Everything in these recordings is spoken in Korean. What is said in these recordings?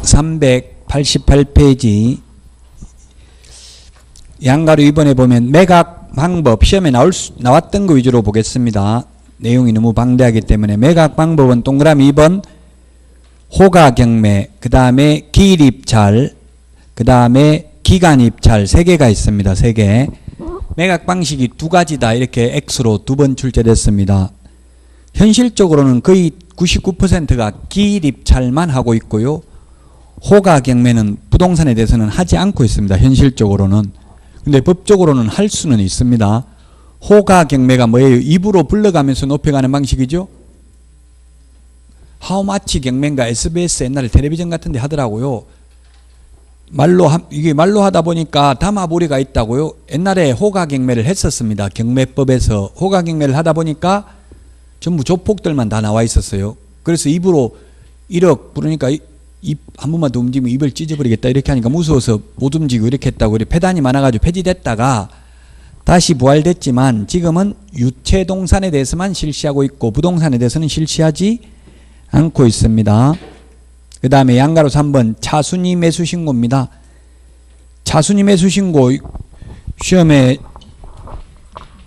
388페이지 양가로 이번에 보면 매각 방법 시험에 나왔던 거 위주로 보겠습니다. 내용이 너무 방대하기 때문에 매각 방법은 동그라미 2번 호가경매, 그 다음에 기일입찰, 그 다음에 기간입찰 3개가 있습니다. 3개. 매각 방식이 2가지다. 이렇게 X로 2번 출제됐습니다. 현실적으로는 거의 99%가 기일입찰만 하고 있고요. 호가경매는 부동산에 대해서는 하지 않고 있습니다. 현실적으로는. 근데 법적으로는 할 수는 있습니다. 호가경매가 뭐예요? 입으로 불러가면서 높여가는 방식이죠. 하우마치 경매인가 SBS 옛날에 텔레비전 같은 데 하더라고요. 이게 말로 하다 보니까 담화보리가 있다고요. 옛날에 호가경매를 했었습니다. 경매법에서 호가경매를 하다 보니까 전부 조폭들만 다 나와 있었어요. 그래서 입으로 1억 부르니까 입 한 번만 더 움직이면 입을 찢어버리겠다 이렇게 하니까 무서워서 못 움직이고 이렇게 했다고. 폐단이 많아가지고 폐지됐다가 다시 부활됐지만 지금은 유체동산에 대해서만 실시하고 있고 부동산에 대해서는 실시하지 않고 있습니다. 그 다음에 양가로 3번 차순위 매수신고입니다. 차순위 매수신고 시험에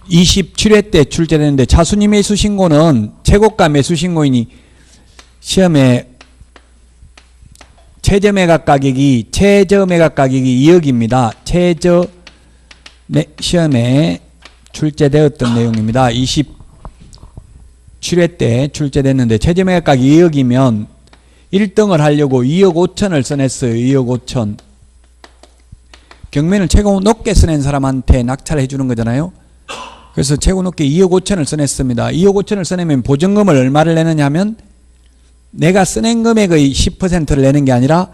27회 때 출제되는데 차순위 매수신고는 최고가 매수신고인이 시험에 최저매각 가격이 2억입니다. 시험에 출제되었던 내용입니다. 27회 때 출제됐는데 최저매각 가격이 2억이면 1등을 하려고 2억 5천을 써냈어요. 2억 5천. 경매는 최고 높게 써낸 사람한테 낙찰을 해주는 거잖아요. 그래서 최고 높게 2억 5천을 써냈습니다. 2억 5천을 써내면 보증금을 얼마를 내느냐 하면 내가 써낸 금액의 10%를 내는 게 아니라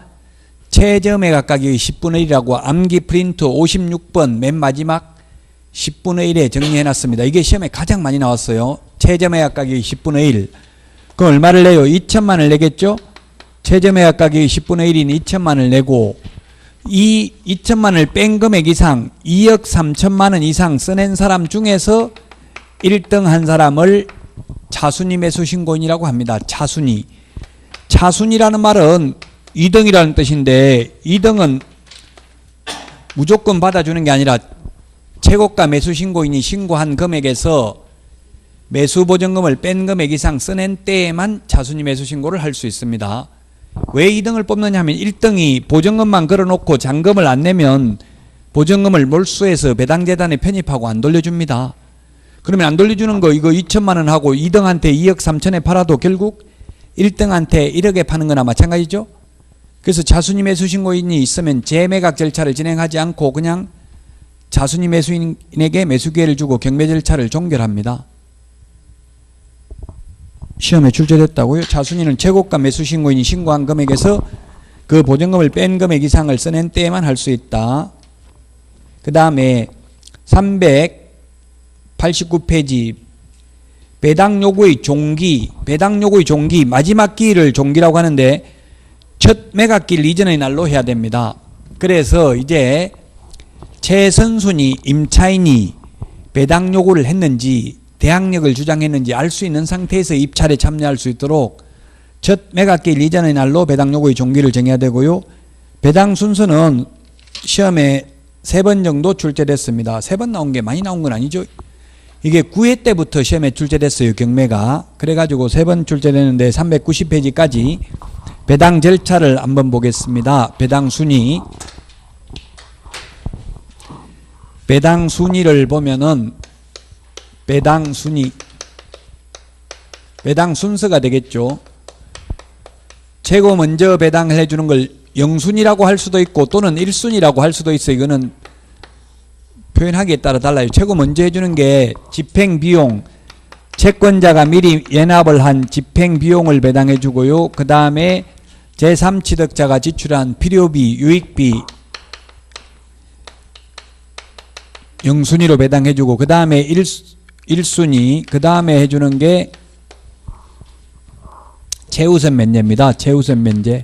최저매각 가격의 10분의 1이라고 암기 프린트 56번 맨 마지막 10분의 1에 정리해놨습니다. 이게 시험에 가장 많이 나왔어요. 최저매각 가격이 10분의 1. 그럼 얼마를 내요? 2천만을 내겠죠? 최저매각 가격이 10분의 1인 2천만을 내고 이 2천만을 뺀 금액 이상 2억 3천만 원 이상 써낸 사람 중에서 1등 한 사람을 차순위 매수신고인이라고 합니다. 차순위. 차순위라는 말은 2등이라는 뜻인데 2등은 무조건 받아주는 게 아니라 최고가 매수신고인이 신고한 금액에서 매수보증금을 뺀 금액 이상 써낸 때에만 차순위 매수신고를 할 수 있습니다. 왜 2등을 뽑느냐 하면 1등이 보증금만 걸어놓고 잔금을 안 내면 보증금을 몰수해서 배당재단에 편입하고 안 돌려줍니다. 그러면 안 돌려주는 거 이거 2천만 원 하고 2등한테 2억 3천에 팔아도 결국 1등한테 1억에 파는 거나 마찬가지죠. 그래서 차순위 매수신고인이 있으면 재매각 절차를 진행하지 않고 그냥 차순위 매수인에게 매수기회를 주고 경매 절차를 종결합니다. 시험에 출제됐다고요? 차순위는 최고가 매수신고인이 신고한 금액에서 그 보증금을 뺀 금액 이상을 써낸 때에만 할 수 있다. 그 다음에 389페이지 배당 요구의 종기, 배당 요구의 종기, 마지막 기일을 종기라고 하는데 첫 매각기일 이전의 날로 해야 됩니다. 그래서 이제 최선순위, 임차인이 배당 요구를 했는지 대항력을 주장했는지 알 수 있는 상태에서 입찰에 참여할 수 있도록 첫 매각기일 이전의 날로 배당 요구의 종기를 정해야 되고요. 배당 순서는 시험에 3번 정도 출제됐습니다. 3번 나온 게 많이 나온 건 아니죠. 이게 9회 때부터 시험에 출제됐어요. 경매가. 그래가지고 3번 출제됐는데 390페이지까지 배당 절차를 한번 보겠습니다. 배당 순위. 배당 순위를 보면은 배당 순위. 배당 순서가 되겠죠. 최고 먼저 배당을 해주는 걸 0순위라고 할 수도 있고 또는 1순위라고 할 수도 있어요. 이거는 표현하기에 따라 달라요. 최고 먼저 해주는 게 집행비용, 채권자가 미리 예납을 한 집행비용을 배당해 주고요. 그 다음에 제3취득자가 지출한 필요비, 유익비 0순위로 배당해 주고 그 다음에 1순위, 그 다음에 해주는 게 최우선 면제입니다. 최우선 면제.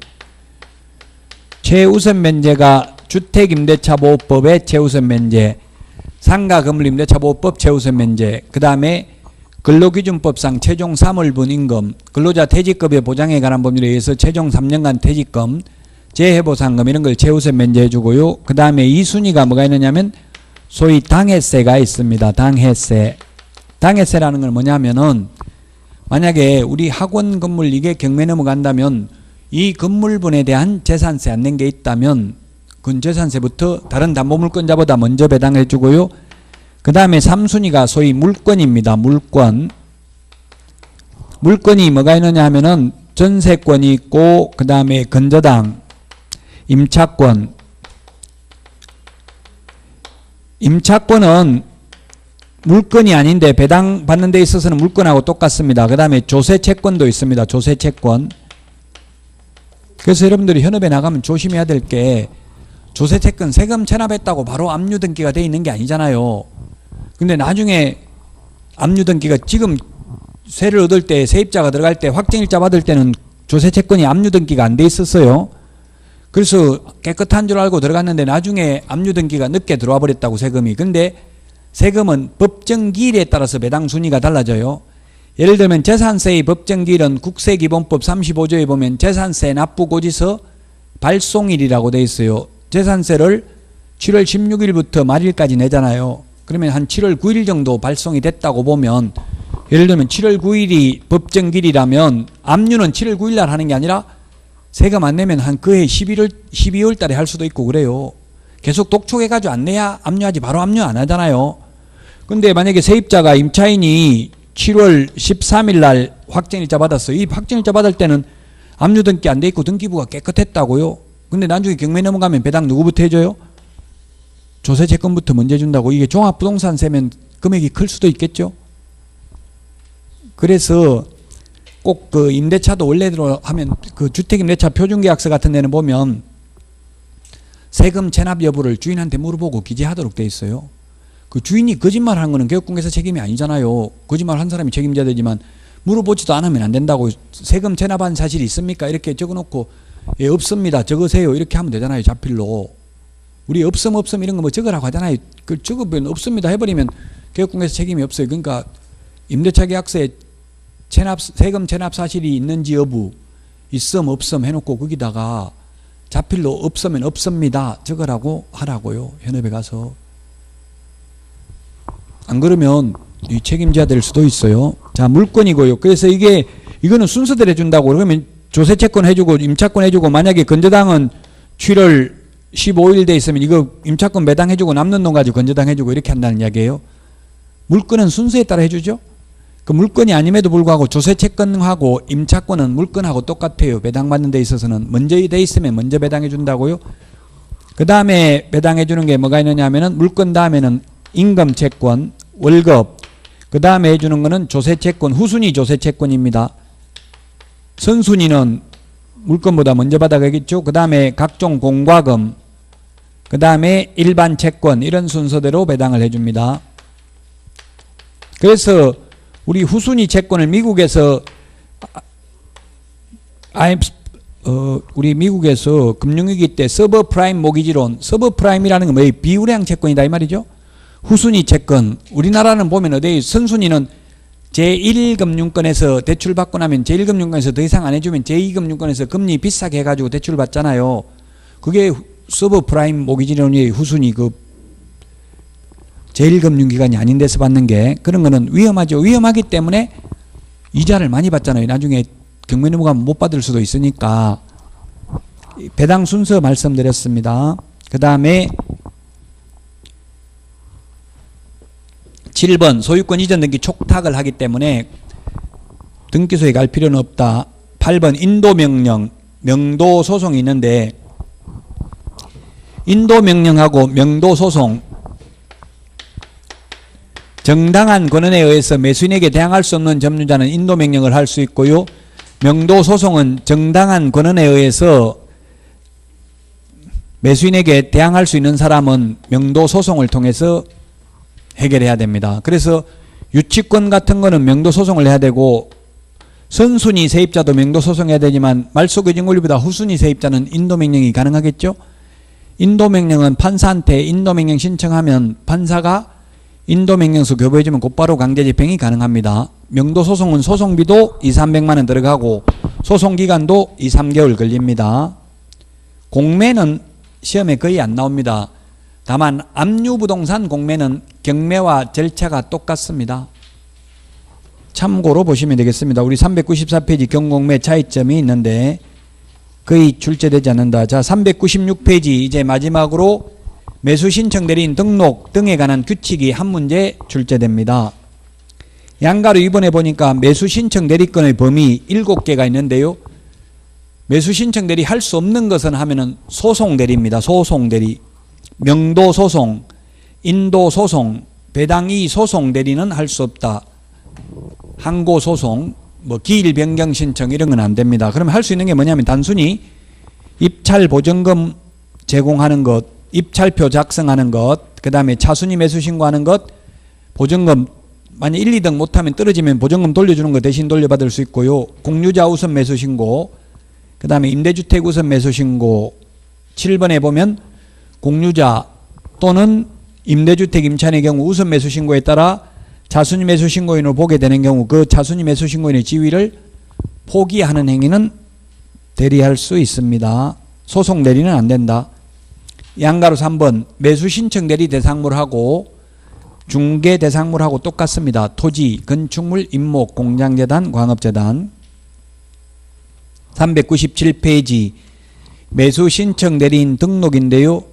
최우선 면제가 주택임대차보호법의 최우선 면제, 상가건물임대차보호법 최우선 면제, 그 다음에 근로기준법상 최종 3월분 임금, 근로자 퇴직급여 보장에 관한 법률에 의해서 최종 3년간 퇴직금, 재해보상금 이런 걸 최우선 면제해 주고요. 그 다음에 2순위가 뭐가 있느냐면 소위 당해세가 있습니다. 당해세. 당해세라는 건 뭐냐면은 만약에 우리 학원 건물 이게 경매 넘어간다면 이 건물분에 대한 재산세 안 낸 게 있다면 그건 재산세부터 다른 담보물권자보다 먼저 배당해 주고요. 그 다음에 3순위가 소위 물권입니다. 물권. 물권이 뭐가 있느냐 하면은 전세권이 있고 그 다음에 건저당, 임차권. 임차권은 물권이 아닌데 배당 받는 데 있어서는 물권하고 똑같습니다. 그 다음에 조세채권도 있습니다. 조세채권. 그래서 여러분들이 현업에 나가면 조심해야 될 게 조세채권 세금 체납했다고 바로 압류 등기가 돼 있는 게 아니잖아요. 근데 나중에 압류 등기가 지금 세를 얻을 때 세입자가 들어갈 때 확정일자 받을 때는 조세채권이 압류 등기가 안 돼 있었어요. 그래서 깨끗한 줄 알고 들어갔는데 나중에 압류 등기가 늦게 들어와 버렸다고 세금이. 근데 세금은 법정기일에 따라서 배당 순위가 달라져요. 예를 들면 재산세의 법정기일은 국세기본법 35조에 보면 재산세 납부고지서 발송일이라고 돼 있어요. 재산세를 7월 16일부터 말일까지 내잖아요. 그러면 한 7월 9일 정도 발송이 됐다고 보면 예를 들면 7월 9일이 법정기일이라면 압류는 7월 9일 날 하는 게 아니라 세금 안 내면 한 그해 12월 달에 할 수도 있고 그래요. 계속 독촉해가지고 안 내야 압류하지 바로 압류 안 하잖아요. 근데 만약에 세입자가 임차인이 7월 13일 날 확정일자 받았어요. 이 확정일자 받을 때는 압류 등기 안 돼 있고 등기부가 깨끗했다고요. 근데 나중에 경매 넘어가면 배당 누구부터 해줘요? 조세채권부터 먼저 준다고. 이게 종합부동산 세면 금액이 클 수도 있겠죠. 그래서 꼭 그 임대차도 원래대로 하면 그 주택임대차 표준계약서 같은 데는 보면 세금 체납 여부를 주인한테 물어보고 기재하도록 돼 있어요. 그 주인이 거짓말하는 거는 개업공개사 책임이 아니잖아요. 거짓말한 사람이 책임져야 되지만 물어보지도 않으면 안 된다고. 세금 체납한 사실이 있습니까? 이렇게 적어놓고 예, 없습니다. 적으세요. 이렇게 하면 되잖아요. 자필로. 우리 없음 이런 거 뭐 적으라고 하잖아요. 그 적으면 없습니다 해버리면 개업공개사 책임이 없어요. 그러니까 임대차 계약서에 세금 체납 사실이 있는지 여부, 있음 없음 해놓고 거기다가 자필로 없으면 없습니다 적으라고 하라고요. 현업에 가서. 안 그러면 이 책임져야 될 수도 있어요. 자, 물권이고요. 그래서 이거는 순서대로 해준다고. 그러면 조세채권 해주고 임차권 해주고 만약에 건저당은 7월 15일 돼 있으면 이거 임차권 배당해주고 남는 돈 가지고 건저당 해주고 이렇게 한다는 이야기예요. 물권은 순서에 따라 해주죠. 그 물권이 아님에도 불구하고 조세채권하고 임차권은 물권하고 똑같아요. 배당받는 데 있어서는 먼저 돼 있으면 먼저 배당해 준다고요. 그 다음에 배당해 주는 게 뭐가 있느냐 하면은 물권 다음에는 임금채권, 월급, 그 다음에 해주는 거는 조세채권, 후순위 조세채권입니다. 선순위는 물권보다 먼저 받아가겠죠. 그 다음에 각종 공과금, 그 다음에 일반 채권 이런 순서대로 배당을 해줍니다. 그래서 우리 후순위 채권을 미국에서 우리 미국에서 금융위기 때 서브프라임 모기지론, 서브프라임이라는 건 뭐예요? 비우량 채권이다 이 말이죠. 후순위 채권, 우리나라는 보면 어디 선순위는 제1금융권에서 대출 받고 나면 제1금융권에서 더 이상 안 해주면 제2금융권에서 금리 비싸게 해가지고 대출 받잖아요. 그게 서브프라임 모기지론의 후순위 그 제1금융기관이 아닌 데서 받는 게 그런 거는 위험하죠. 위험하기 때문에 이자를 많이 받잖아요. 나중에 경매 넘어가면 못 받을 수도 있으니까. 배당 순서 말씀드렸습니다. 그 다음에 7번 소유권 이전 등기 촉탁을 하기 때문에 등기소에 갈 필요는 없다. 8번 인도명령, 명도소송이 있는데 인도명령하고 명도소송 정당한 권한에 의해서 매수인에게 대항할 수 없는 점유자는 인도명령을 할 수 있고요. 명도소송은 정당한 권한에 의해서 매수인에게 대항할 수 있는 사람은 명도소송을 통해서 해결해야 됩니다. 그래서 유치권 같은 거는 명도소송을 해야 되고 선순위 세입자도 명도소송해야 되지만 말소규정 권리보다 후순위 세입자는 인도명령이 가능하겠죠. 인도명령은 판사한테 인도명령 신청하면 판사가 인도명령서 교부해주면 곧바로 강제집행이 가능합니다. 명도소송은 소송비도 200~300만 원 들어가고 소송기간도 2~3개월 걸립니다. 공매는 시험에 거의 안 나옵니다. 다만 압류부동산 공매는 경매와 절차가 똑같습니다. 참고로 보시면 되겠습니다. 우리 394페이지 경공매 차이점이 있는데 거의 출제되지 않는다. 자, 396페이지 이제 마지막으로 매수신청 대리인 등록 등에 관한 규칙이 한 문제 출제됩니다. 양가로 이번에 보니까 매수신청 대리권의 범위 7개가 있는데요. 매수신청 대리 할 수 없는 것은 하면은 소송대리입니다. 소송대리. 명도소송, 인도소송, 배당이 소송대리는 할 수 없다. 항고소송, 뭐 기일변경신청 이런 건 안 됩니다. 그러면 할 수 있는 게 뭐냐면 단순히 입찰보증금 제공하는 것, 입찰표 작성하는 것, 그 다음에 차순위 매수신고하는 것, 보증금 만약 1, 2등 못하면 떨어지면 보증금 돌려주는 거 대신 돌려받을 수 있고요. 공유자 우선 매수신고, 그 다음에 임대주택 우선 매수신고, 7번에 보면 공유자 또는 임대주택 임차인의 경우 우선 매수신고에 따라 차순위 매수신고인을 보게 되는 경우 그 차순위 매수신고인의 지위를 포기하는 행위는 대리할 수 있습니다. 소송 대리는 안 된다. 양가로 3번 매수신청 대리 대상물하고 중개 대상물하고 똑같습니다. 토지, 건축물, 임목, 공장재단, 광업재단. 397페이지 매수신청 대리인 등록인데요.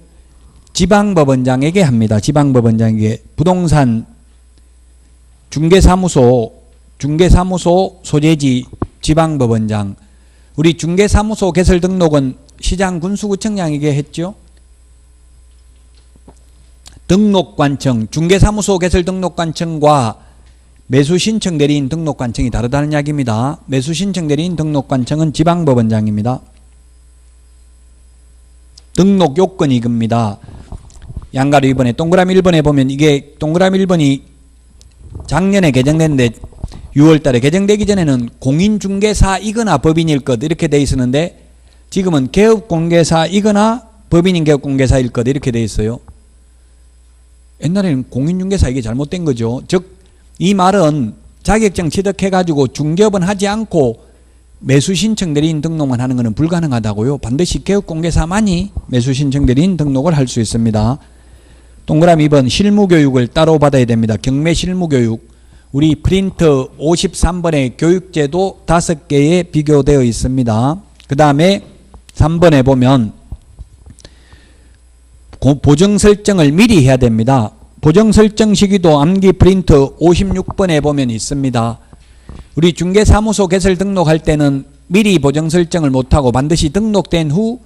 지방법원장에게 합니다. 지방법원장에게 부동산 중개사무소 소재지 지방법원장. 우리 중개사무소 개설 등록은 시장 군수구청장에게 했죠. 등록관청, 중개사무소 개설 등록관청과 매수신청 대리인 등록관청이 다르다는 이야기입니다. 매수신청 대리인 등록관청은 지방법원장입니다. 등록 요건이 이겁니다. 양가로 2번에 동그라미 1번에 보면 이게 동그라미 1번이 작년에 개정됐는데 6월 달에 개정되기 전에는 공인중개사이거나 법인일 것 이렇게 돼 있었는데 지금은 개업공개사이거나 법인인 개업공개사일 것 이렇게 돼 있어요. 옛날에는 공인중개사 이게 잘못된 거죠. 즉 이 말은 자격증 취득해가지고 중개업은 하지 않고 매수신청 대리인 등록만 하는 것은 불가능하다고요. 반드시 개업공개사만이 매수신청 대리인 등록을 할 수 있습니다. 동그라미 2번 실무교육을 따로 받아야 됩니다. 경매 실무교육. 우리 프린트 53번의 교육제도 5개에 비교되어 있습니다. 그 다음에 3번에 보면 보정 설정을 미리 해야 됩니다. 보정 설정 시기도 암기 프린트 56번에 보면 있습니다. 우리 중개사무소 개설 등록할 때는 미리 보정 설정을 못하고 반드시 등록된 후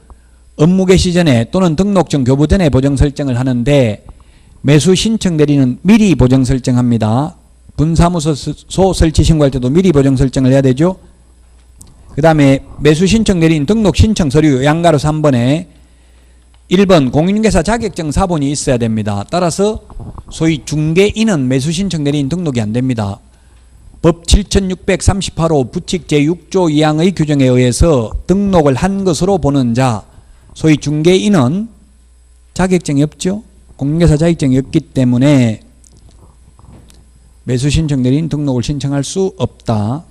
업무 개시 전에 또는 등록증 교부 전에 보정 설정을 하는데 매수 신청 대리는 미리 보정 설정합니다. 분사무소 설치 신고할 때도 미리 보정 설정을 해야 되죠. 그 다음에 매수 신청 대리인 등록 신청 서류 양가로 3번에 1번 공인중개사 자격증 사본이 있어야 됩니다. 따라서 소위 중개인은 매수 신청 대리인 등록이 안 됩니다. 법 7638호 부칙 제6조 2항의 규정에 의해서 등록을 한 것으로 보는 자, 소위 중개인은 자격증이 없죠. 공인중개사 자격증이 없기 때문에 매수 신청 대리인 등록을 신청할 수 없다.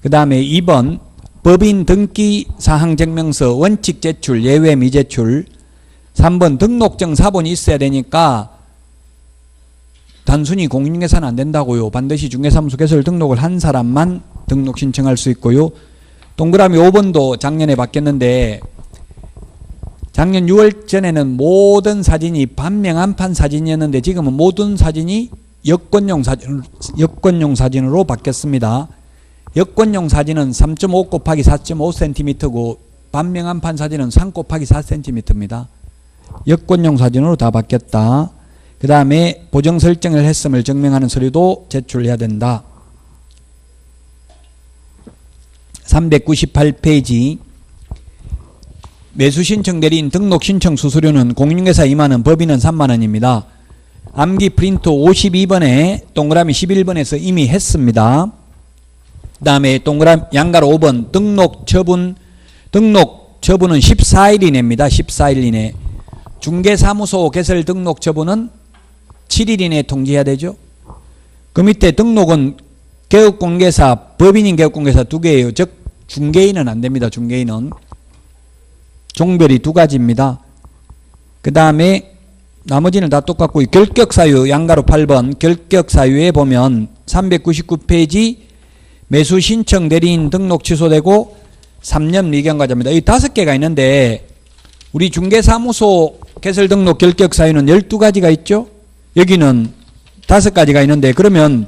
그 다음에 2번 법인 등기 사항 증명서 원칙 제출 예외 미제출. 3번 등록증 사본이 있어야 되니까 단순히 공인중개사는 안 된다고요. 반드시 중개사무소 개설 등록을 한 사람만 등록 신청할 수 있고요. 동그라미 5번도 작년에 바뀌었는데 작년 6월 전에는 모든 사진이 반명한판 사진이었는데 지금은 모든 사진이 여권용 사진으로 바뀌었습니다. 여권용 사진은 3.5 곱하기 4.5cm고 반명한판 사진은 3 곱하기 4cm입니다. 여권용 사진으로 다 바뀌었다. 그 다음에 보정 설정을 했음을 증명하는 서류도 제출해야 된다. 398페이지 매수신청 대리인 등록신청 수수료는 공인중개사 2만원, 법인은 3만원입니다. 암기 프린트 52번에 동그라미 11번에서 이미 했습니다. 그 다음에 동그라미 양가로 5번 등록 처분은 14일 이내입니다. 14일 이내. 중개사무소 개설 등록 처분은 7일 이내에 통지해야 되죠. 그 밑에 등록은 개업공개사, 법인인 개업공개사 2개예요. 즉 중개인은 안 됩니다. 중개인은. 종별이 두 가지입니다. 그 다음에 나머지는 다 똑같고 결격사유 양가로 8번 결격사유에 보면 399페이지 매수 신청 대리인 등록 취소되고 3년 미경과자입니다. 이 5개가 있는데 우리 중개사무소 개설 등록 결격사유는 12가지가 있죠. 여기는 5가지가 있는데 그러면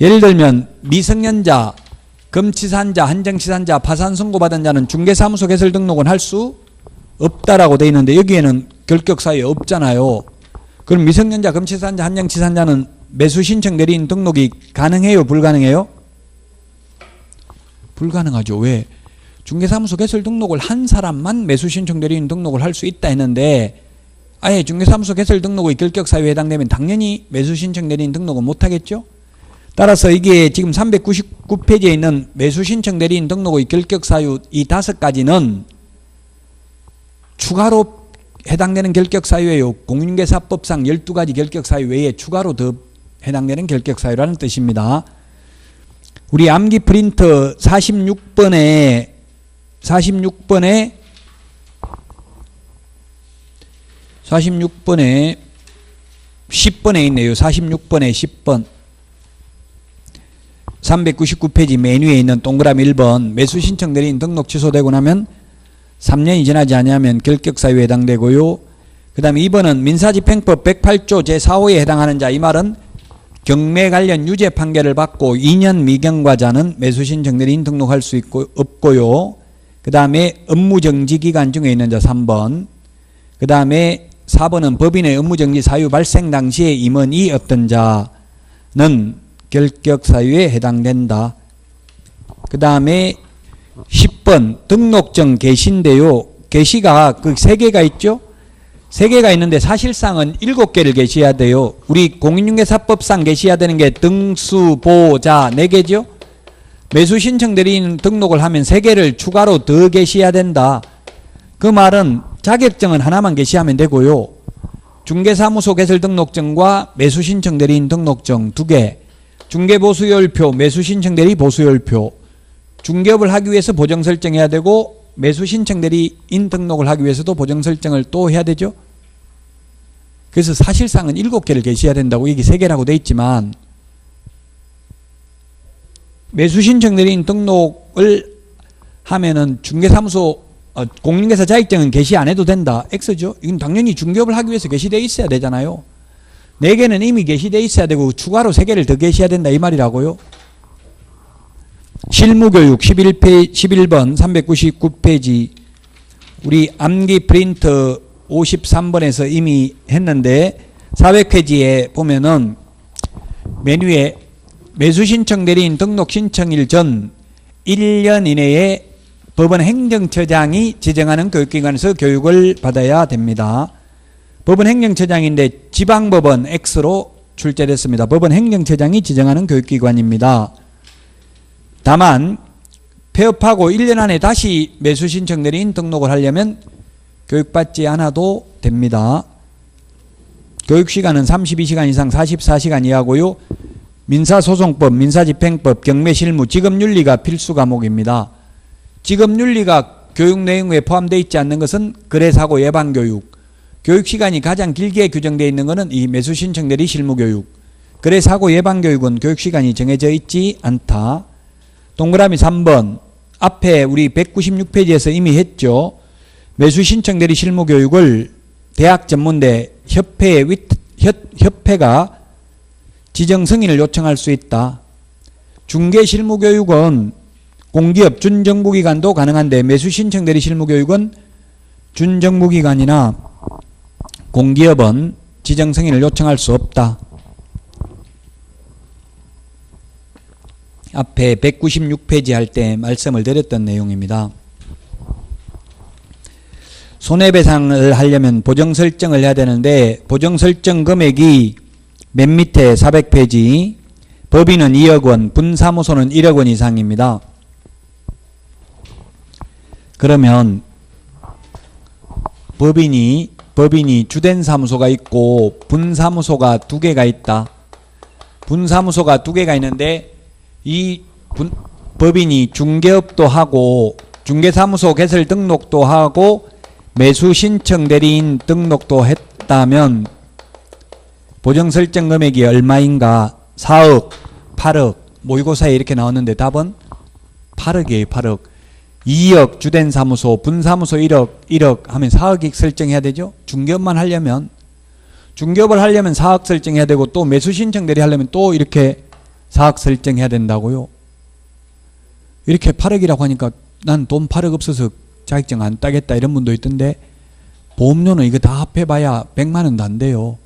예를 들면 미성년자, 금치산자, 한정치산자, 파산 선고받은 자는 중개사무소 개설 등록은 할 수 없다라고 되어 있는데 여기에는 결격사유 없잖아요. 그럼 미성년자, 금치산자, 한정치산자는 매수 신청 대리인 등록이 가능해요? 불가능해요? 불가능하죠. 왜? 중개사무소 개설 등록을 한 사람만 매수 신청 대리인 등록을 할 수 있다 했는데 아예 중개사무소 개설 등록의 결격사유에 해당되면 당연히 매수 신청 대리인 등록은 못하겠죠. 따라서 이게 지금 399페이지에 있는 매수 신청 대리인 등록의 결격사유 이 5가지는 추가로 해당되는 결격사유예요. 공인중개사법상 12가지 결격사유 외에 추가로 더 해당되는 결격사유라는 뜻입니다. 우리 암기 프린터 46번에 10번에 있네요. 46번에 10번 399페이지 메뉴에 있는 동그라미 1번 매수 신청 대리인 등록 취소되고 나면 3년이 지나지 않으면 결격사유에 해당되고요. 그 다음에 2번은 민사집행법 108조 제4호에 해당하는 자. 이 말은 경매 관련 유죄 판결을 받고 2년 미경과자는 매수 신청 대리인 등록할 수 없고요. 그 다음에 업무정지 기간 중에 있는 자 3번. 그 다음에 4번은 법인의 업무정지 사유 발생 당시에 임원이 없던 자는 결격사유에 해당된다. 그 다음에 10번 등록증 게시인데요. 게시가 그 3개가 있죠. 3개가 있는데 사실상은 7개를 게시해야 돼요. 우리 공인중개사법상 게시해야 되는 게 등수보자 4개죠. 매수 신청 대리인 등록을 하면 3개를 추가로 더 게시해야 된다. 그 말은 자격증은 하나만 게시하면 되고요. 중개사무소 개설 등록증과 매수 신청 대리인 등록증 2개, 중개보수요율표, 매수 신청 대리 보수요율표, 중개업을 하기 위해서 보정 설정해야 되고 매수 신청 대리인 등록을 하기 위해서도 보정 설정을 또 해야 되죠. 그래서 사실상은 7개를 게시해야 된다고 여기 3개라고 돼 있지만 매수 신청 대리인 등록을 하면은 중개사무소 공인중개사 자격증은 게시 안 해도 된다. X죠. 이건 당연히 중개업을 하기 위해서 게시되어 있어야 되잖아요. 4개는 이미 게시되어 있어야 되고 추가로 3개를 더 게시해야 된다 이 말이라고요. 실무교육 11번 399페이지 우리 암기 프린터 53번에서 이미 했는데 400페이지에 보면은 메뉴에 매수신청 대리인 등록 신청일 전 1년 이내에 법원 행정처장이 지정하는 교육기관에서 교육을 받아야 됩니다. 법원 행정처장인데 지방법원 X로 출제됐습니다. 법원 행정처장이 지정하는 교육기관입니다. 다만 폐업하고 1년 안에 다시 매수신청 대리인 등록을 하려면 교육받지 않아도 됩니다. 교육시간은 32시간 이상 44시간 이하고요. 민사소송법, 민사집행법, 경매실무, 직업윤리가 필수 과목입니다. 직업윤리가 교육 내용에 포함되어 있지 않는 것은 거래사고 예방교육, 교육시간이 가장 길게 규정되어 있는 것은 이 매수신청 대리 실무교육, 거래사고 예방교육은 교육시간이 정해져 있지 않다. 동그라미 3번 앞에 우리 196페이지에서 이미 했죠. 매수신청 대리 실무교육을 대학전문대 협회가 지정 승인을 요청할 수 있다. 중개실무교육은 공기업 준정부기관도 가능한데 매수신청 대리 실무교육은 준정부기관이나 공기업은 지정 승인을 요청할 수 없다. 앞에 196페이지 할 때 말씀을 드렸던 내용입니다. 손해배상을 하려면 보정 설정을 해야 되는데 보정 설정 금액이 맨 밑에 400페이지 법인은 2억 원, 분사무소는 1억 원 이상입니다. 그러면 법인이 주된 사무소가 있고 분사무소가 2개가 있다. 분사무소가 2개가 있는데 이 법인이 중개업도 하고 중개사무소 개설 등록도 하고 매수 신청 대리인 등록도 했다면 보정 설정 금액이 얼마인가? 4억, 8억, 모의고사에 이렇게 나왔는데 답은 8억이에요. 8억. 2억 주된 사무소, 분사무소 1억 하면 4억씩 설정해야 되죠. 중개업만 하려면, 중개업을 하려면 4억 설정해야 되고, 또 매수 신청 대리 하려면 또 이렇게 4억 설정해야 된다고요. 이렇게 8억이라고 하니까 난 돈 8억 없어서 자격증 안 따겠다 이런 분도 있던데, 보험료는 이거 다 합해봐야 100만 원도 안 돼요.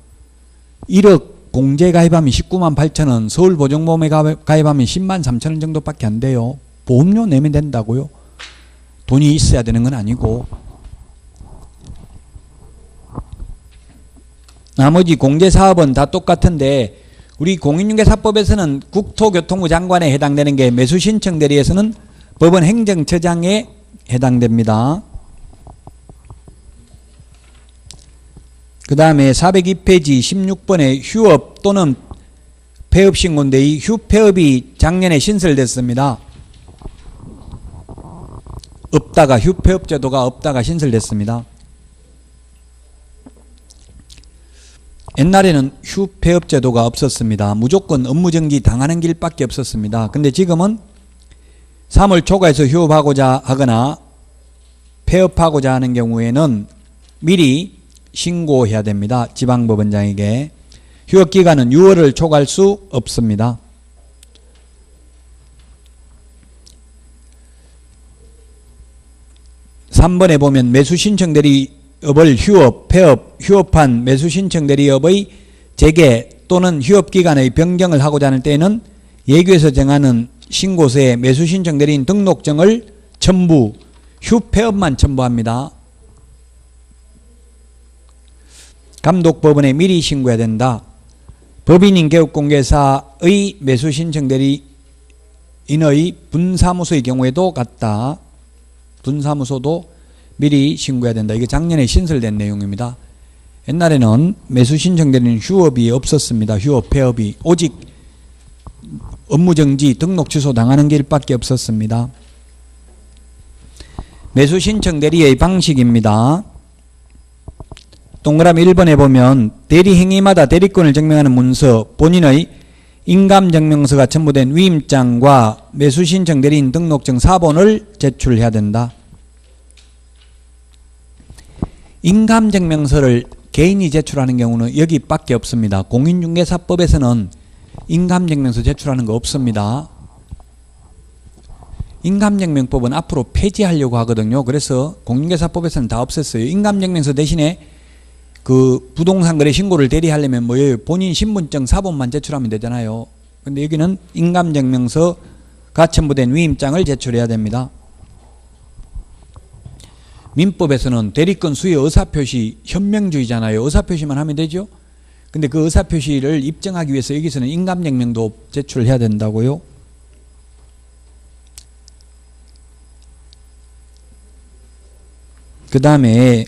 1억 공제 가입하면 19만 8천 원, 서울보정보험에 가입하면 10만 3천 원 정도밖에 안 돼요. 보험료 내면 된다고요. 돈이 있어야 되는 건 아니고. 나머지 공제사업은 다 똑같은데, 우리 공인중개사법에서는 국토교통부 장관에 해당되는 게, 매수신청 대리에서는 법원 행정처장에 해당됩니다. 그 다음에 402페이지 16번에 휴업 또는 폐업 신고인데, 이 휴폐업이 작년에 신설됐습니다. 없다가, 휴폐업 제도가 없다가 신설됐습니다. 옛날에는 휴폐업 제도가 없었습니다. 무조건 업무정지 당하는 길밖에 없었습니다. 근데 지금은 3월 초과해서 휴업하고자 하거나 폐업하고자 하는 경우에는 미리 신고해야 됩니다. 지방법원장에게. 휴업기간은 6월을 초과할 수 없습니다. (3번에) 보면 매수신청 대리업을 휴업, 폐업, 휴업한 매수신청 대리업의 재개 또는 휴업기간의 변경을 하고자 하는 때에는 예규에서 정하는 신고서에 매수신청 대리인 등록증을 첨부, 휴폐업만 첨부합니다. 감독법원에 미리 신고해야 된다. 법인인 개업공개사의 매수신청 대리인의 분사무소의 경우에도 같다. 분사무소도 미리 신고해야 된다. 이게 작년에 신설된 내용입니다. 옛날에는 매수신청 대리인 휴업이 없었습니다. 휴업, 폐업이. 오직 업무정지, 등록 취소 당하는 길밖에 없었습니다. 매수신청 대리의 방식입니다. 동그라미 1번에 보면 대리행위마다 대리권을 증명하는 문서, 본인의 인감증명서가 첨부된 위임장과 매수신청 대리인 등록증 4본을 제출해야 된다. 인감증명서를 개인이 제출하는 경우는 여기밖에 없습니다. 공인중개사법에서는 인감증명서 제출하는 거 없습니다. 인감증명법은 앞으로 폐지하려고 하거든요. 그래서 공인중개사법에서는 다 없앴어요. 인감증명서 대신에 그 부동산 거래 신고를 대리하려면 뭐예요? 본인 신분증 4본만 제출하면 되잖아요. 근데 여기는 인감증명서가 첨부된 위임장을 제출해야 됩니다. 민법에서는 대리권 수여 의사표시 현명주의잖아요. 의사표시만 하면 되죠. 근데 그 의사표시를 입증하기 위해서 여기서는 인감증명도 제출해야 된다고요. 그 다음에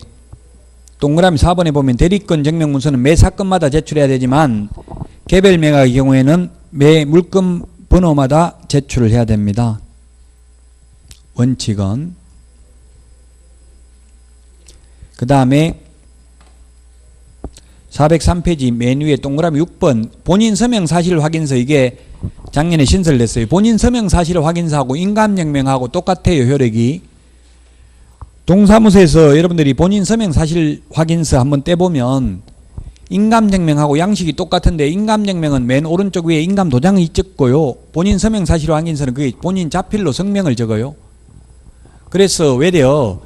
동그라미 4번에 보면 대리권 증명문서는 매 사건마다 제출해야 되지만 개별 매각의 경우에는 매 물건 번호마다 제출을 해야 됩니다. 원칙은. 그 다음에 403페이지 맨 위에 동그라미 6번 본인 서명 사실 확인서, 이게 작년에 신설됐어요. 본인 서명 사실 확인서하고 인감증명하고 똑같아요. 효력이. 동사무소에서 여러분들이 본인 서명 사실 확인서 한번 떼보면 인감증명하고 양식이 똑같은데, 인감증명은 맨 오른쪽 위에 인감도장이 적고요, 본인 서명 사실 확인서는 그게 본인 자필로 성명을 적어요. 그래서 외려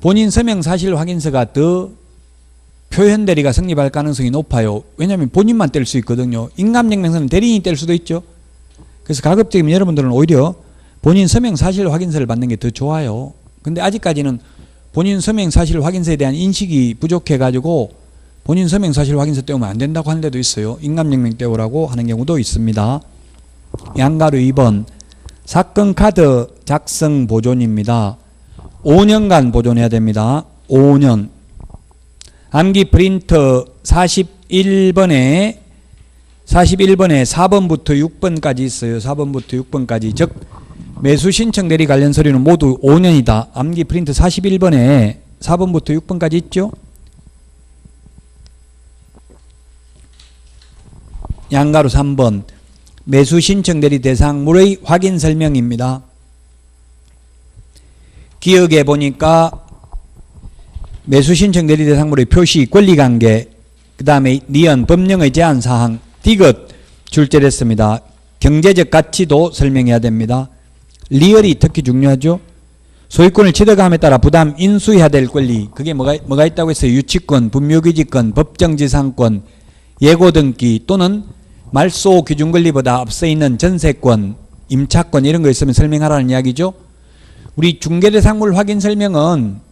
본인 서명 사실 확인서가 더 표현 대리가 성립할 가능성이 높아요. 왜냐하면 본인만 뗄 수 있거든요. 인감증명서는 대리인이 뗄 수도 있죠. 그래서 가급적이면 여러분들은 오히려 본인 서명 사실 확인서를 받는 게 더 좋아요. 근데 아직까지는 본인 서명 사실 확인서에 대한 인식이 부족해 가지고 본인 서명 사실 확인서 떼우면 안 된다고 하는 데도 있어요. 인감증명 떼우라고 하는 경우도 있습니다. 양가로 2번 사건 카드 작성 보존입니다. 5년간 보존해야 됩니다. 5년. 암기 프린터 41번에 4번부터 6번까지 있어요. 4번부터 6번까지. 즉 매수 신청 대리 관련 서류는 모두 5년이다. 암기 프린트 41번에 4번부터 6번까지 있죠. 양가로 3번 매수 신청 대리 대상물의 확인 설명입니다. 기억에 보니까 매수 신청 대리 대상물의 표시 권리관계, 그 다음에 니은 법령의 제한사항, 디귿 출제됐습니다. 경제적 가치도 설명해야 됩니다. 리얼이 특히 중요하죠. 소유권을 취득함에 따라 부담 인수해야 될 권리, 그게 뭐가 있다고 했어요? 유치권, 분묘기지권, 법정지상권, 예고등기 또는 말소 기준 권리보다 앞서 있는 전세권, 임차권 이런 거 있으면 설명하라는 이야기죠. 우리 중개대상물 확인 설명은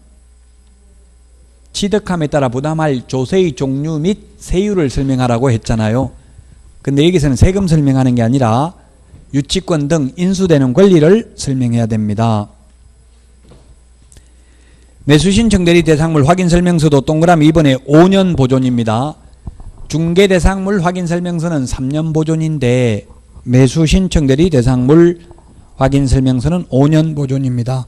취득함에 따라 부담할 조세의 종류 및 세율을 설명하라고 했잖아요. 근데 여기서는 세금 설명하는 게 아니라 유치권 등 인수되는 권리를 설명해야 됩니다. 매수신청 대리 대상물 확인 설명서도 동그라미 2번에 5년 보존입니다. 중개대상물 확인 설명서는 3년 보존인데 매수신청 대리 대상물 확인 설명서는 5년 보존입니다.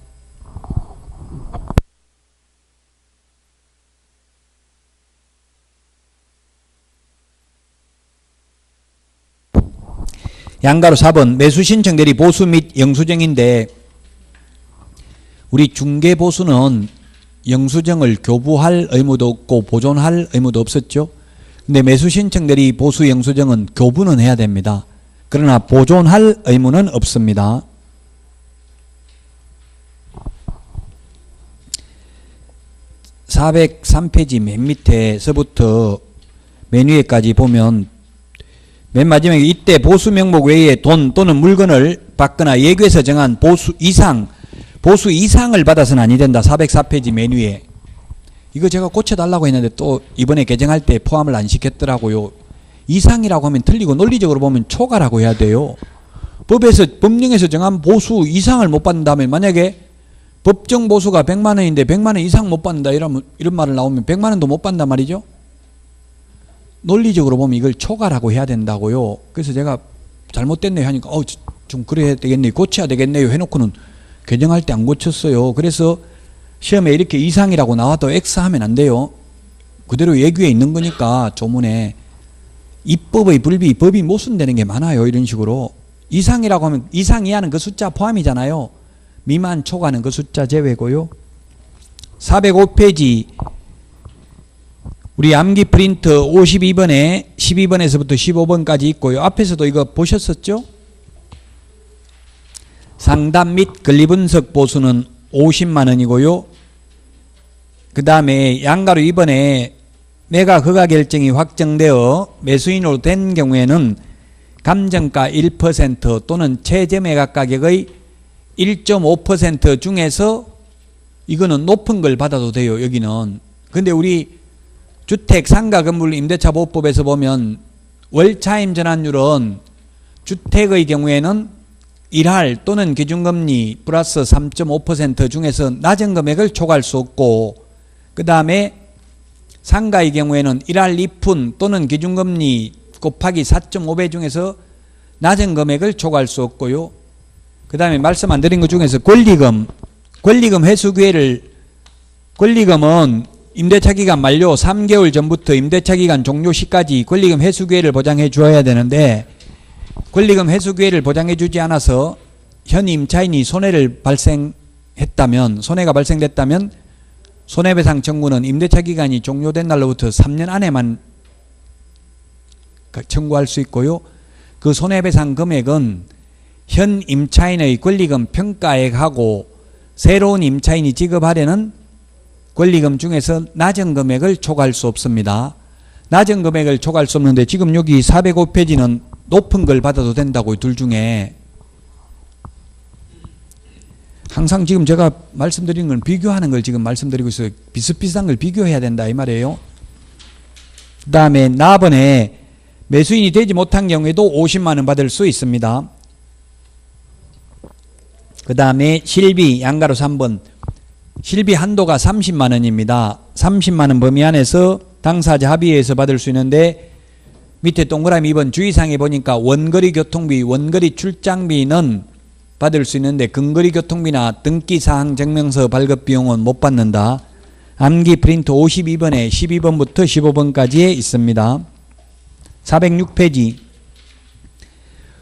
양가로 4번 매수신청 대리 보수 및 영수증인데 우리 중개보수는 영수증을 교부할 의무도 없고 보존할 의무도 없었죠. 근데 매수신청 대리 보수 영수증은 교부는 해야 됩니다. 그러나 보존할 의무는 없습니다. (403페이지) 맨 밑에서부터 맨 위에까지 보면 맨 마지막에 이때 보수 명목 외에 돈 또는 물건을 받거나 예규에서 정한 보수 이상을 받아서는 아니 된다. 404페이지 맨 위에. 이거 제가 고쳐달라고 했는데 또 이번에 개정할 때 포함을 안 시켰더라고요. 이상이라고 하면 틀리고 논리적으로 보면 초과라고 해야 돼요. 법령에서 정한 보수 이상을 못 받는다면 만약에 법정 보수가 100만 원인데 100만 원 이상 못 받는다 이런 말을 나오면 100만 원도 못 받는단 말이죠. 논리적으로 보면 이걸 초과라고 해야 된다고요. 그래서 제가 잘못됐네요 하니까 좀 그래야 되겠네요. 고쳐야 되겠네요 해놓고는 개정할 때 안 고쳤어요. 그래서 시험에 이렇게 이상이라고 나와도 X 하면 안 돼요. 그대로 예규에 있는 거니까 조문에 입법의 불비, 법이 모순되는 게 많아요. 이런 식으로. 이상이라고 하면 이상 이하는 그 숫자 포함이잖아요. 미만 초과는 그 숫자 제외고요. 405페이지 우리 암기 프린트 52번에 12번에서부터 15번까지 있고요. 앞에서도 이거 보셨었죠? 상담 및 권리분석 보수는 50만 원이고요. 그 다음에 양가로 2번에 매각 허가 결정이 확정되어 매수인으로 된 경우에는 감정가 1% 또는 최저 매각 가격의 1.5% 중에서 이거는 높은 걸 받아도 돼요. 여기는. 근데 우리 주택 상가 건물 임대차 보호법에서 보면 월차임 전환율은 주택의 경우에는 1할 또는 기준금리 플러스 3.5% 중에서 낮은 금액을 초과할 수 없고, 그 다음에 상가의 경우에는 1할 2푼 또는 기준금리 곱하기 4.5배 중에서 낮은 금액을 초과할 수 없고요. 그 다음에 말씀 안 드린 것 중에서 권리금 회수 기회를, 권리금은 임대차 기간 만료 3개월 전부터 임대차 기간 종료 시까지 권리금 회수 기회를 보장해 주어야 되는데, 권리금 회수 기회를 보장해 주지 않아서 현 임차인이 손해가 발생됐다면 손해배상 청구는 임대차 기간이 종료된 날로부터 3년 안에만 청구할 수 있고요. 그 손해배상 금액은 현 임차인의 권리금 평가액하고 새로운 임차인이 지급하려는 권리금 중에서 낮은 금액을 초과할 수 없습니다. 낮은 금액을 초과할 수 없는데 지금 여기 405페이지는 높은 걸 받아도 된다고, 둘 중에. 항상 지금 제가 말씀드리는 건 비교하는 걸 지금 말씀드리고 있어요. 비슷비슷한 걸 비교해야 된다 이 말이에요. 그 다음에 나번에 매수인이 되지 못한 경우에도 50만 원 받을 수 있습니다. 그 다음에 실비 양가로 3번 실비 한도가 30만 원입니다. 30만 원 범위 안에서 당사자 합의해서 받을 수 있는데, 밑에 동그라미 2번 주의사항에 보니까 원거리 교통비, 원거리 출장비는 받을 수 있는데 근거리 교통비나 등기사항 증명서 발급 비용은 못 받는다. 암기 프린트 52번에 12번부터 15번까지에 있습니다. 406페이지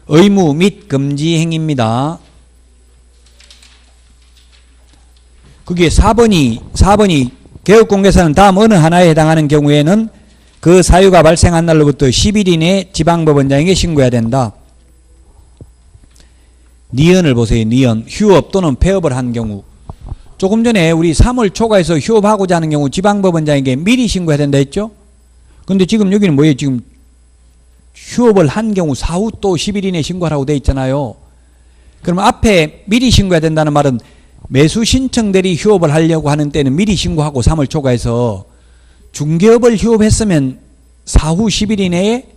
의무 및 금지 행위입니다. 그게 4번이 개업공개사는 다음 어느 하나에 해당하는 경우에는 그 사유가 발생한 날로부터 10일 이내에 지방법원장에게 신고해야 된다. 니언을 보세요. 니언. 휴업 또는 폐업을 한 경우. 조금 전에 우리 3월 초과해서 휴업하고자 하는 경우 지방법원장에게 미리 신고해야 된다 했죠? 근데 지금 여기는 뭐예요? 지금 휴업을 한 경우 사후 또 10일 이내에 신고하라고 돼 있잖아요. 그럼 앞에 미리 신고해야 된다는 말은 매수 신청 대리 휴업을 하려고 하는 때는 미리 신고하고 3월 초과해서 중개업을 휴업했으면 사후 10일 이내에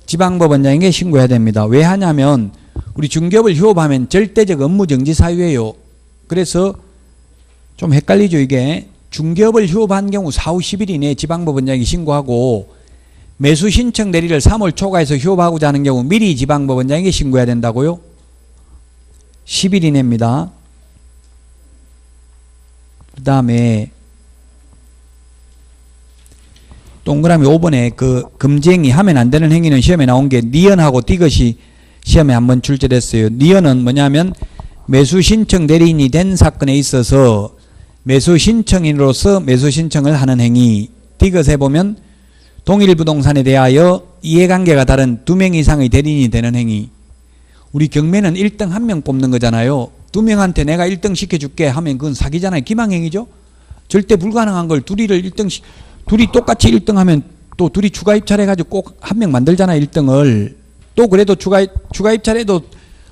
지방법원장에게 신고해야 됩니다. 왜 하냐면 우리 중개업을 휴업하면 절대적 업무정지 사유예요. 그래서 좀 헷갈리죠 이게. 중개업을 휴업한 경우 사후 10일 이내에 지방법원장에게 신고하고 매수 신청 대리를 3월 초과해서 휴업하고자 하는 경우 미리 지방법원장에게 신고해야 된다고요. 10일 이내입니다. 그 다음에 동그라미 5번에 그 금지행위 하면 안 되는 행위는 시험에 나온 게 니언하고 디귿이 시험에 한번 출제됐어요. 니언은 뭐냐면 매수 신청 대리인이 된 사건에 있어서 매수 신청인으로서 매수 신청을 하는 행위. 디귿에 보면 동일 부동산에 대하여 이해관계가 다른 2명 이상의 대리인이 되는 행위. 우리 경매는 1등 1명 뽑는 거잖아요. 2명한테 내가 1등 시켜줄게 하면 그건 사기잖아요. 기망행위죠. 절대 불가능한 걸 둘이 똑같이 1등 하면 또 둘이 추가 입찰해가지고 꼭 한 명 만들잖아요. 1등을. 또 그래도 추가 입찰해도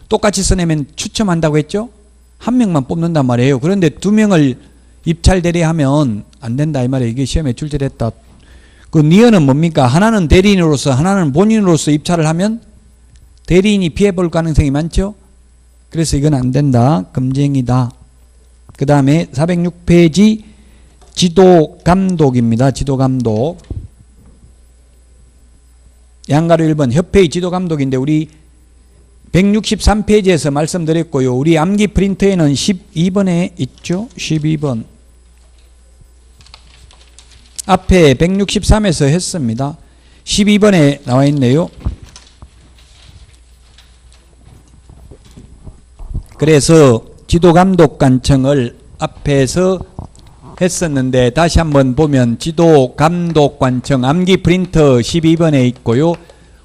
똑같이 써내면 추첨한다고 했죠. 한 명만 뽑는단 말이에요. 그런데 2명을 입찰 대리하면 안 된다 이 말이에요. 이게 시험에 출제됐다. 그 니언은 뭡니까? 하나는 대리인으로서 하나는 본인으로서 입찰을 하면 대리인이 피해볼 가능성이 많죠. 그래서 이건 안 된다. 금지행위다. 그 다음에 406페이지 지도감독입니다. 지도감독. 양가로 1번 협회의 지도감독인데 우리 163페이지에서 말씀드렸고요. 우리 암기 프린터에는 12번에 있죠. 12번. 앞에 163에서 했습니다. 12번에 나와 있네요. 그래서 지도감독 관청을 앞에서 했었는데 다시 한번 보면 지도감독 관청 암기 프린터 12번에 있고요.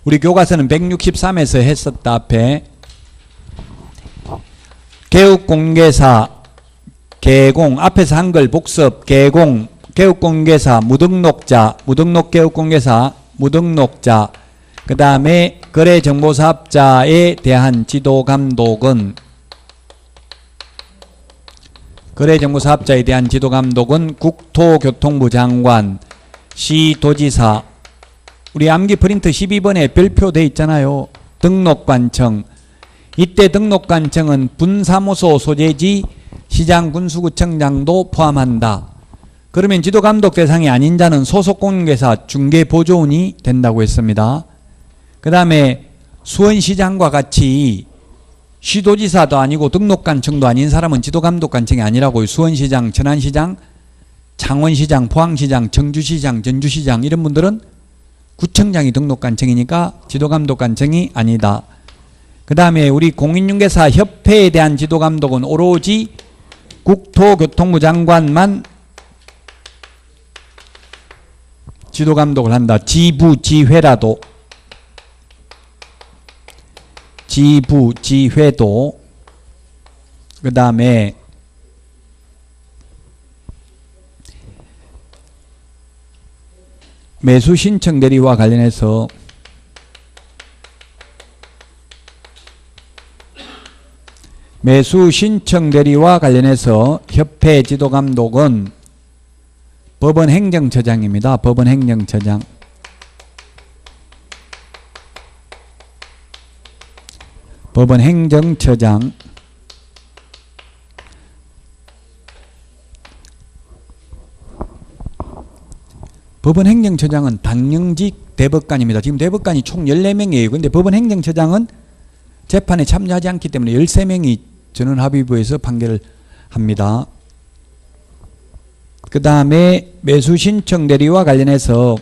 우리 교과서는 163에서 했었다. 앞에 개업공개사 개공 앞에서 한글 복습 개공 개업공개사 무등록자 무등록 개업공개사 무등록자 그 다음에 거래정보사업자에 대한 지도감독은 거래정보사업자에 대한 지도감독은 국토교통부 장관 시도지사 우리 암기 프린트 12번에 별표되어 있잖아요. 등록관청 이때 등록관청은 분사무소 소재지 시장군수구청장도 포함한다. 그러면 지도감독 대상이 아닌 자는 소속공인회사 중개보조원이 된다고 했습니다. 그 다음에 수원시장과 같이 시도지사도 아니고 등록관청도 아닌 사람은 지도감독관청이 아니라고요. 수원시장, 천안시장, 창원시장, 포항시장, 청주시장, 전주시장 이런 분들은 구청장이 등록관청이니까 지도감독관청이 아니다. 그 다음에 우리 공인중개사 협회에 대한 지도감독은 오로지 국토교통부 장관만 지도감독을 한다. 지부지회라도 지부지회도 그 다음에 매수신청 대리와 관련해서 매수신청 대리와 관련해서 협회 지도감독은 법원행정처장입니다. 법원행정처장. 법원행정처장. 법원행정처장은 당영직 대법관입니다. 지금 대법관이 총 14명이에요. 그런데 법원행정처장은 재판에 참여하지 않기 때문에 13명이 전원합의부에서 판결을 합니다. 그 다음에 매수 신청 대리와 관련해서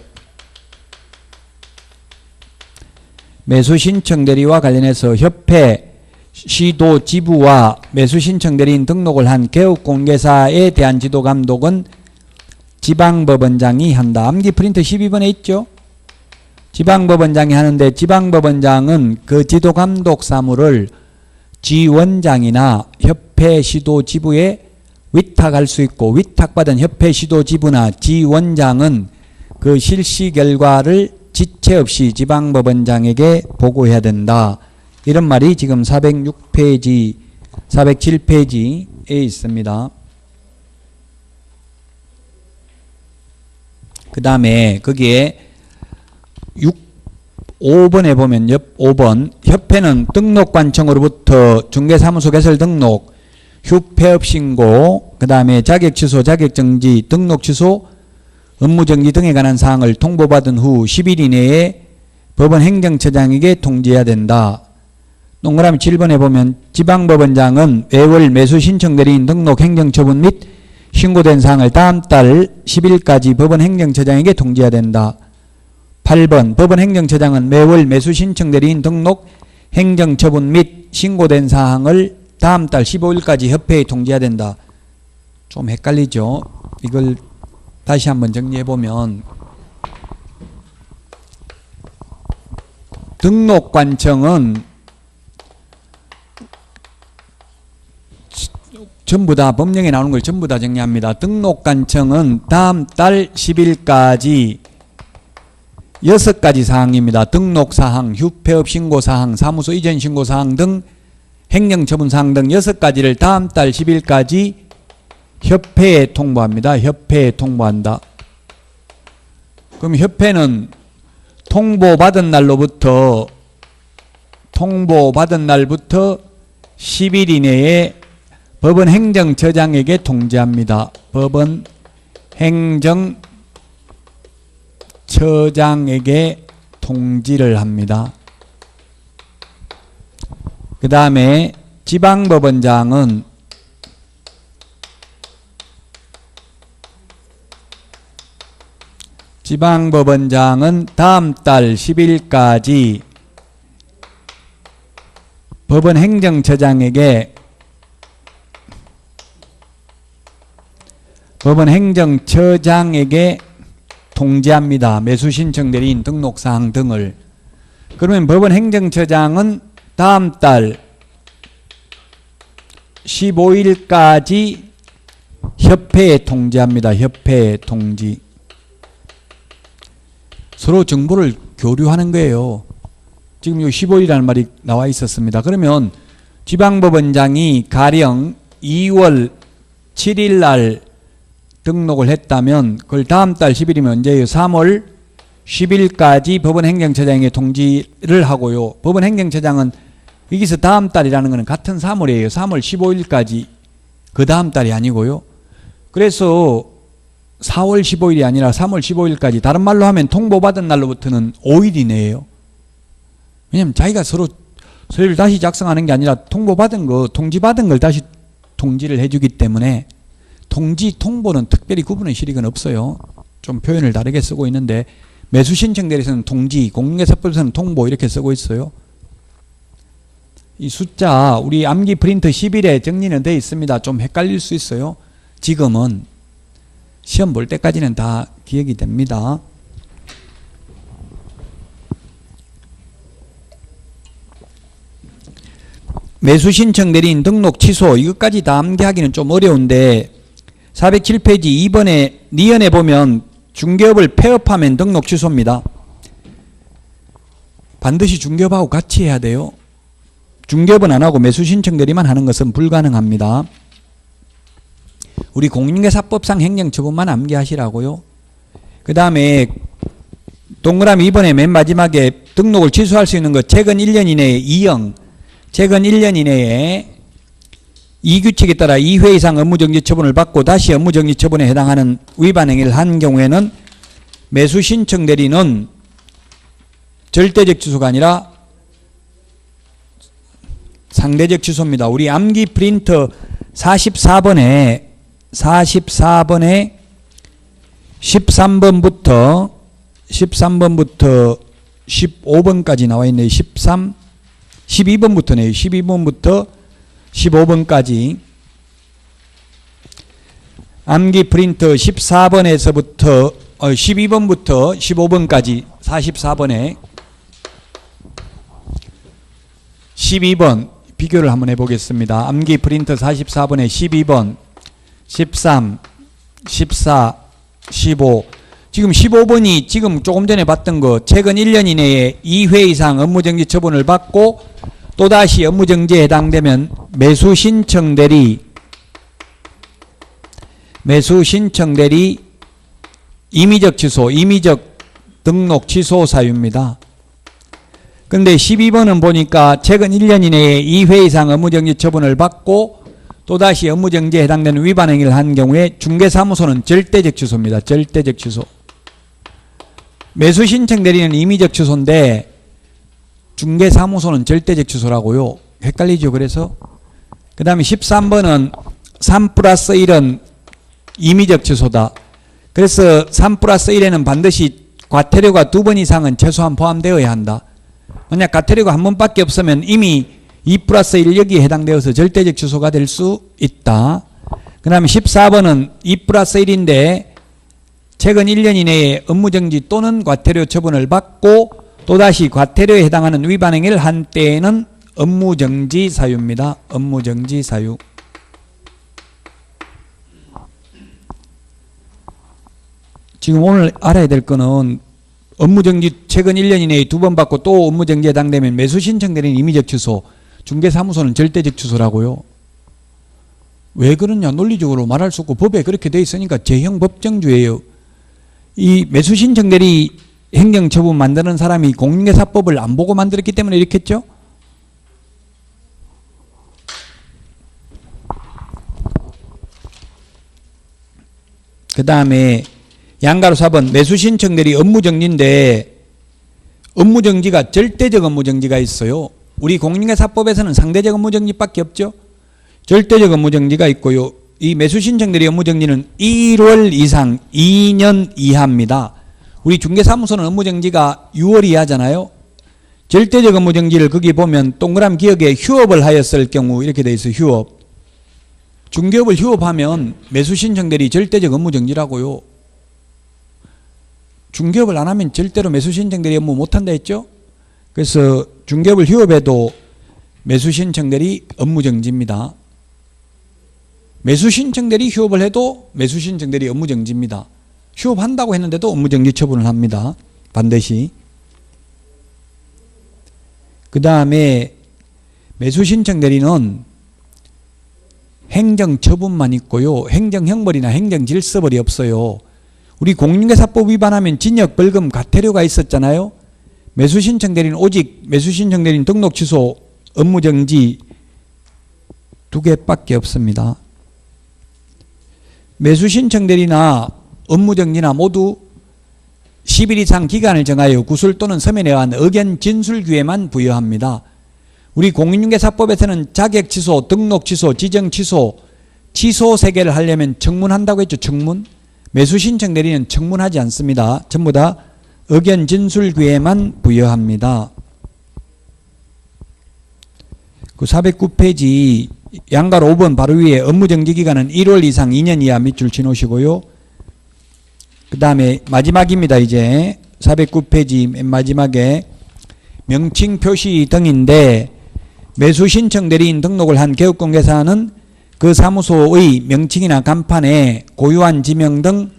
협회, 시도 지부와 매수 신청 대리인 등록을 한 개업공개사에 대한 지도 감독은 지방법원장이 한다. 암기 프린트 12번에 있죠? 지방법원장이 하는데 지방법원장은 그 지도 감독 사무를 지원장이나 협회 시도 지부에 위탁할 수 있고, 위탁받은 협회 시도 지부나 지원장은 그 실시 결과를 지체 없이 지방법원장에게 보고해야 된다. 이런 말이 지금 406페이지, 407페이지에 있습니다. 그 다음에 거기에 5번에 보면 5번 협회는 등록관청으로부터 중개사무소 개설 등록, 휴폐업 신고, 그 다음에 자격 취소, 자격 정지, 등록 취소, 업무 정지 등에 관한 사항을 통보받은 후 10일 이내에 법원 행정처장에게 통지해야 된다. 동그라미 7번에 보면 지방법원장은 매월 매수 신청 대리인 등록 행정처분 및 신고된 사항을 다음 달 10일까지 법원 행정처장에게 통지해야 된다. 8번 법원 행정처장은 매월 매수 신청 대리인 등록 행정처분 및 신고된 사항을 다음 달 15일까지 협회에 통지해야 된다. 좀 헷갈리죠? 이걸 다시 한번 정리해보면 등록관청은 전부 다 법령에 나오는 걸 전부 다 정리합니다. 등록관청은 다음 달 10일까지 6가지 사항입니다. 등록사항, 휴폐업 신고사항, 사무소 이전 신고사항 등 행정처분사항 등 6가지를 다음 달 10일까지 협회에 통보합니다. 협회에 통보한다. 그럼 협회는 통보받은 날부터 10일 이내에 법원 행정처장에게 통지합니다. 법원 행정처장에게 통지를 합니다. 그 다음에 지방법원장은 다음 달 10일까지 법원 행정처장에게 통지합니다. 매수 신청 대리인 등록사항 등을. 그러면 법원 행정처장은 다음 달 15일까지 협회에 통지합니다. 협회에 통지. 서로 정보를 교류하는 거예요. 지금 요 15일이라는 말이 나와 있었습니다. 그러면 지방법원장이 가령 2월 7일 날 등록을 했다면 그걸 다음 달 10일이면 언제예요? 3월 10일까지 법원 행정처장에게 통지를 하고요. 법원 행정처장은 여기서 다음 달이라는 것은 같은 3월이에요. 3월 15일까지 그 다음 달이 아니고요. 그래서 4월 15일이 아니라 3월 15일까지, 다른 말로 하면 통보받은 날로부터는 5일 이내예요. 왜냐하면 자기가 서류를 다시 작성하는 게 아니라 통지받은 걸 다시 통지를 해주기 때문에 통지, 통보는 특별히 구분의 실익은 없어요. 좀 표현을 다르게 쓰고 있는데 매수 신청 대리에서는 통지, 공인중개사법에서는 통보 이렇게 쓰고 있어요. 이 숫자 우리 암기 프린트 10일에 정리는 되어 있습니다. 좀 헷갈릴 수 있어요. 지금은 시험 볼 때까지는 다 기억이 됩니다. 매수 신청 대리인 등록 취소 이것까지 다 암기하기는 좀 어려운데 407페이지 2번에 니은에 보면 중개업을 폐업하면 등록 취소입니다. 반드시 중개업하고 같이 해야 돼요. 중개업은 안 하고 매수 신청 대리만 하는 것은 불가능합니다. 우리 공인중개사법상 행정처분만 암기하시라고요. 그 다음에 동그라미 2번에 맨 마지막에 등록을 취소할 수 있는 것 최근 1년 이내에 2형, 최근 1년 이내에 이 규칙에 따라 2회 이상 업무정지 처분을 받고 다시 업무정지 처분에 해당하는 위반 행위를 한 경우에는 매수 신청 대리는 절대적 취소가 아니라 상대적 취소입니다. 우리 암기 프린터 44번에 13번부터 15번까지 나와 있네요. 12번부터네요. 12번부터 15번까지. 암기 프린터 14번에서부터 12번부터 15번까지 44번에 12번 비교를 한번 해보겠습니다. 암기 프린터 44번에 12번, 13, 14, 15. 지금 15번이 지금 조금 전에 봤던 거, 최근 1년 이내에 2회 이상 업무정지 처분을 받고 또다시 업무정지에 해당되면 매수 신청 대리 임의적 취소, 임의적 등록 취소 사유입니다. 그런데 12번은 보니까 최근 1년 이내에 2회 이상 업무정지 처분을 받고 또다시 업무정지에 해당되는 위반 행위를 한 경우에 중개사무소는 절대적 취소입니다. 절대적 취소. 매수 신청 대리는 임의적 취소인데 중개사무소는 절대적 취소라고요. 헷갈리죠. 그래서 그 다음에 13번은 3+1은 임의적 취소다. 그래서 3+1에는 반드시 과태료가 2번 이상은 최소한 포함되어야 한다. 만약 과태료가 한 번밖에 없으면 이미 2+1 여기에 해당되어서 절대적 취소가 될 수 있다. 그 다음에 14번은 2+1인데 최근 1년 이내에 업무정지 또는 과태료 처분을 받고 또다시 과태료에 해당하는 위반 행위를 한 때에는 업무정지 사유입니다. 업무정지 사유. 지금 오늘 알아야 될 거는 업무정지 최근 1년 이내에 2번 받고 또 업무정지에 해당되면 매수신청 대리는 임의적 취소, 중개사무소는 절대적 취소라고요. 왜 그러냐? 논리적으로 말할 수 없고 법에 그렇게 돼 있으니까 제형법정주예요. 이 매수신청 대리 행정처분 만드는 사람이 공인중개사법을 안 보고 만들었기 때문에 이렇게 했죠. 그 다음에 양가로 4번 매수신청 대리 업무정지인데 업무정지가 절대적 업무정지가 있어요. 우리 공인중개사법에서는 상대적 업무정지밖에 없죠. 절대적 업무정지가 있고요. 이 매수신청 대리 업무정지는 1월 이상 2년 이하입니다. 우리 중개사무소는 업무정지가 6월 이하잖아요. 절대적 업무정지를 거기 보면 동그란 기역에 휴업을 하였을 경우 이렇게 돼 있어요. 휴업. 중개업을 휴업하면 매수신청 대리 절대적 업무정지라고요. 중개업을 안 하면 절대로 매수신청 대리 업무 못한다 했죠. 그래서 중개업을 휴업해도 매수신청 대리 업무정지입니다. 매수신청 대리 휴업을 해도 매수신청 대리 업무정지입니다. 휴업한다고 했는데도 업무정지 처분을 합니다. 반드시. 그 다음에 매수신청 대리는 행정처분만 있고요. 행정형벌이나 행정질서벌이 없어요. 우리 공인중개사법 위반하면 징역, 벌금, 과태료가 있었잖아요. 매수신청 대리는 오직 매수신청 대리는 등록 취소, 업무정지 두 개밖에 없습니다. 매수신청 대리나 업무정지나 모두 10일 이상 기간을 정하여 구술 또는 서면에 의한 의견 진술 기회만 부여합니다. 우리 공인중개사법에서는 자격 취소, 등록 취소, 지정 취소, 취소 3개를 하려면 청문한다고 했죠. 청문. 매수신청 대리는 청문하지 않습니다. 전부 다 의견 진술 기회만 부여합니다. 그 409페이지 양가로 5번 바로 위에 업무정지 기간은 1월 이상 2년 이하 밑줄 치놓으시고요. 그 다음에 마지막입니다. 이제 409페이지 맨 마지막에 명칭 표시 등인데 매수신청 대리인 등록을 한 개업공개사는 그 사무소의 명칭이나 간판에 고유한 지명 등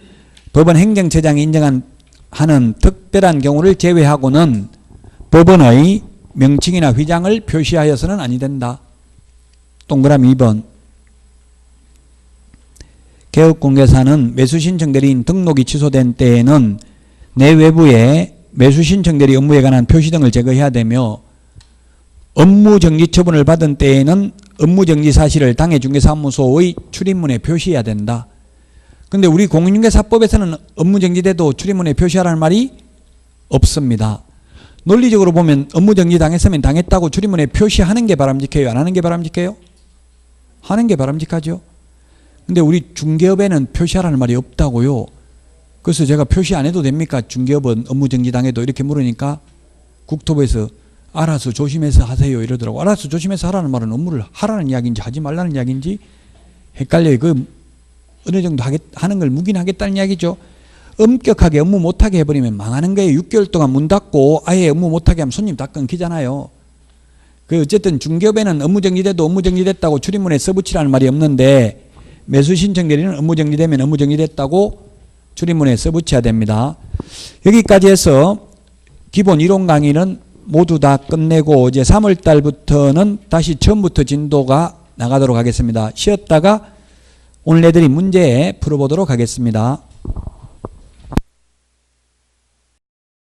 법원 행정처장이 인정한 하는 특별한 경우를 제외하고는 법원의 명칭이나 휘장을 표시하여서는 아니 된다. 동그라미 2번. 개업공개사는 매수신청 대리인 등록이 취소된 때에는 내외부에 매수신청 대리 업무에 관한 표시 등을 제거해야 되며 업무정지 처분을 받은 때에는 업무정지 사실을 당해중개사무소의 출입문에 표시해야 된다. 그런데 우리 공인중개사법에서는 업무정지돼도 출입문에 표시하라는 말이 없습니다. 논리적으로 보면 업무정지 당했으면 당했다고 출입문에 표시하는 게 바람직해요? 안 하는 게 바람직해요? 하는 게 바람직하죠. 근데 우리 중개업에는 표시하라는 말이 없다고요. 그래서 제가 표시 안 해도 됩니까? 중개업은 업무정지당해도 이렇게 물으니까 국토부에서 알아서 조심해서 하세요 이러더라고. 알아서 조심해서 하라는 말은 업무를 하라는 이야기인지 하지 말라는 이야기인지 헷갈려요. 그 어느 정도 하는 걸 묵인하겠다는 이야기죠. 엄격하게 업무 못하게 해버리면 망하는 거예요. 6개월 동안 문 닫고 아예 업무 못하게 하면 손님 다 끊기잖아요. 그 어쨌든 중개업에는 업무정지돼도 업무정지됐다고 출입문에 써붙이라는 말이 없는데 매수신청 대리는 업무정지되면 업무정지됐다고 출입문에 써붙여야 됩니다. 여기까지 해서 기본 이론 강의는 모두 다 끝내고 이제 3월 달부터는 다시 처음부터 진도가 나가도록 하겠습니다. 쉬었다가 오늘 애들이 문제 풀어보도록 하겠습니다.